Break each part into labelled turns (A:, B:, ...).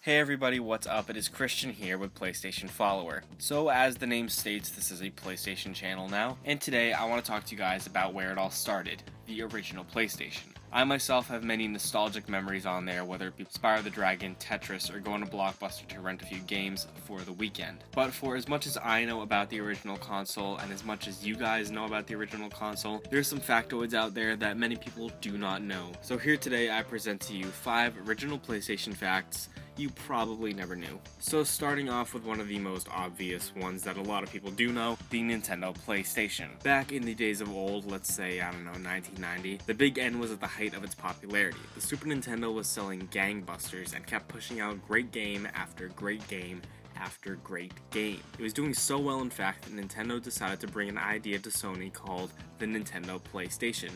A: Hey everybody, what's up? It is Christian here with PlaystationFollower. So as the name states, this is a PlayStation channel now, and today I want to talk to you guys about where it all started, the original PlayStation. I myself have many nostalgic memories on there, whether it be Spyro the Dragon, Tetris, or going to Blockbuster to rent a few games for the weekend. But for as much as I know about the original console, and as much as you guys know about the original console, there's some factoids out there that many people do not know. So here today I present to you 5 original PlayStation facts you probably never knew. So starting off with one of the most obvious ones that a lot of people do know, the Nintendo PlayStation. Back in the days of old, let's say, 1990, the Big N was at the height of its popularity. The Super Nintendo was selling gangbusters and kept pushing out great game after great game after great game. It was doing so well, in fact, that Nintendo decided to bring an idea to Sony called the Nintendo PlayStation.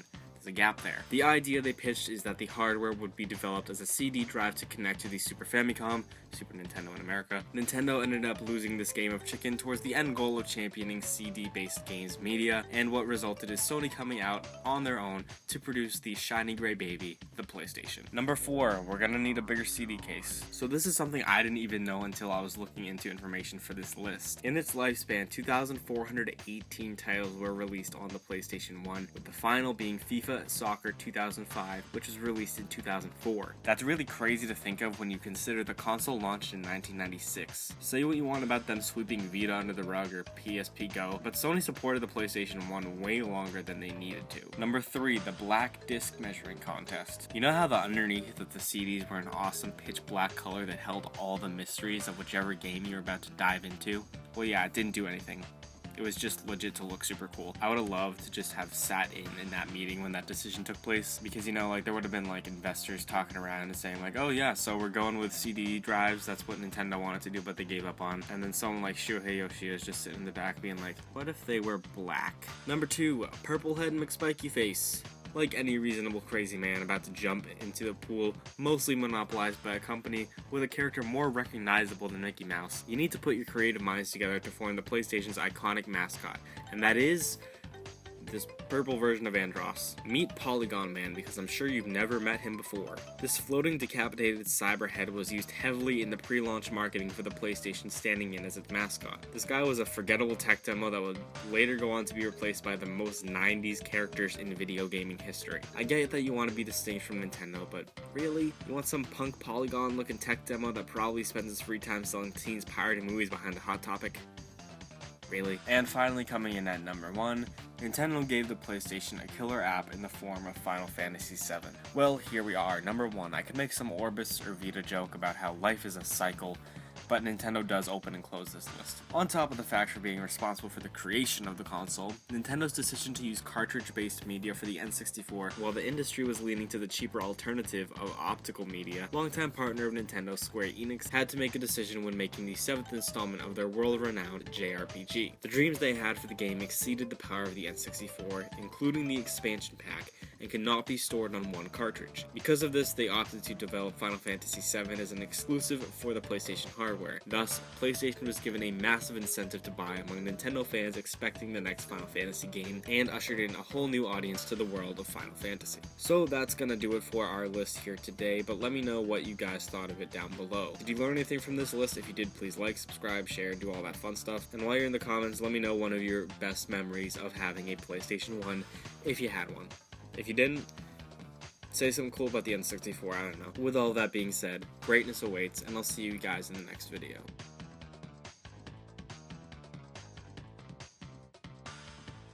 A: A gap there. The idea they pitched is that the hardware would be developed as a CD drive to connect to the Super Famicom, Super Nintendo in America. Nintendo ended up losing this game of chicken towards the end goal of championing CD-based games media, and what resulted is Sony coming out on their own to produce the shiny gray baby, the PlayStation. Number 4, we're gonna need a bigger CD case. So this is something I didn't even know until I was looking into information for this list. In its lifespan, 2,418 titles were released on the PlayStation 1, with the final being FIFA Soccer 2005, which was released in 2004. That's really crazy to think of when you consider the console launched in 1996. Say what you want about them sweeping Vita under the rug or PSP Go, but Sony supported the PlayStation 1 way longer than they needed to. Number 3, the black disc measuring contest. You know how the underneath of the CDs were an awesome pitch black color that held all the mysteries of whichever game you were about to dive into? Well, yeah, it didn't do anything. It was just legit to look super cool. I would have loved to just have sat in that meeting when that decision took place, because, there would have been, investors talking around and saying, oh yeah, so we're going with CD drives, that's what Nintendo wanted to do, but they gave up on. And then someone like Shuhei Yoshida is just sitting in the back being like, what if they were black? Number 2, purple head McSpiky face. Like any reasonable crazy man about to jump into the pool, mostly monopolized by a company with a character more recognizable than Mickey Mouse, you need to put your creative minds together to form the PlayStation's iconic mascot, and that is this purple version of Andross. Meet Polygon Man, because I'm sure you've never met him before. This floating decapitated cyber head was used heavily in the pre-launch marketing for the PlayStation, standing in as its mascot. This guy was a forgettable tech demo that would later go on to be replaced by the most 90s characters in video gaming history. I get that you want to be distinct from Nintendo, but really? You want some punk Polygon looking tech demo that probably spends his free time selling teens pirating movies behind the Hot Topic? Really? And finally, coming in at number 1, Nintendo gave the PlayStation a killer app in the form of Final Fantasy VII. Well, here we are. Number 1, I could make some Orbis or Vita joke about how life is a cycle, but Nintendo does open and close this list. On top of the fact for being responsible for the creation of the console, Nintendo's decision to use cartridge-based media for the N64 while the industry was leaning to the cheaper alternative of optical media, longtime partner of Nintendo, Square Enix, had to make a decision when making the 7th installment of their world-renowned JRPG. The dreams they had for the game exceeded the power of the N64, including the expansion pack, and could not be stored on one cartridge. Because of this, they opted to develop Final Fantasy VII as an exclusive for the PlayStation hardware. Thus, PlayStation was given a massive incentive to buy among Nintendo fans expecting the next Final Fantasy game, and ushered in a whole new audience to the world of Final Fantasy. So that's gonna do it for our list here today, but let me know what you guys thought of it down below. Did you learn anything from this list? If you did, please like, subscribe, share, do all that fun stuff. And while you're in the comments, let me know one of your best memories of having a PlayStation 1, if you had one. If you didn't, say something cool about the N64, I don't know. With all that being said, greatness awaits, and I'll see you guys in the next video.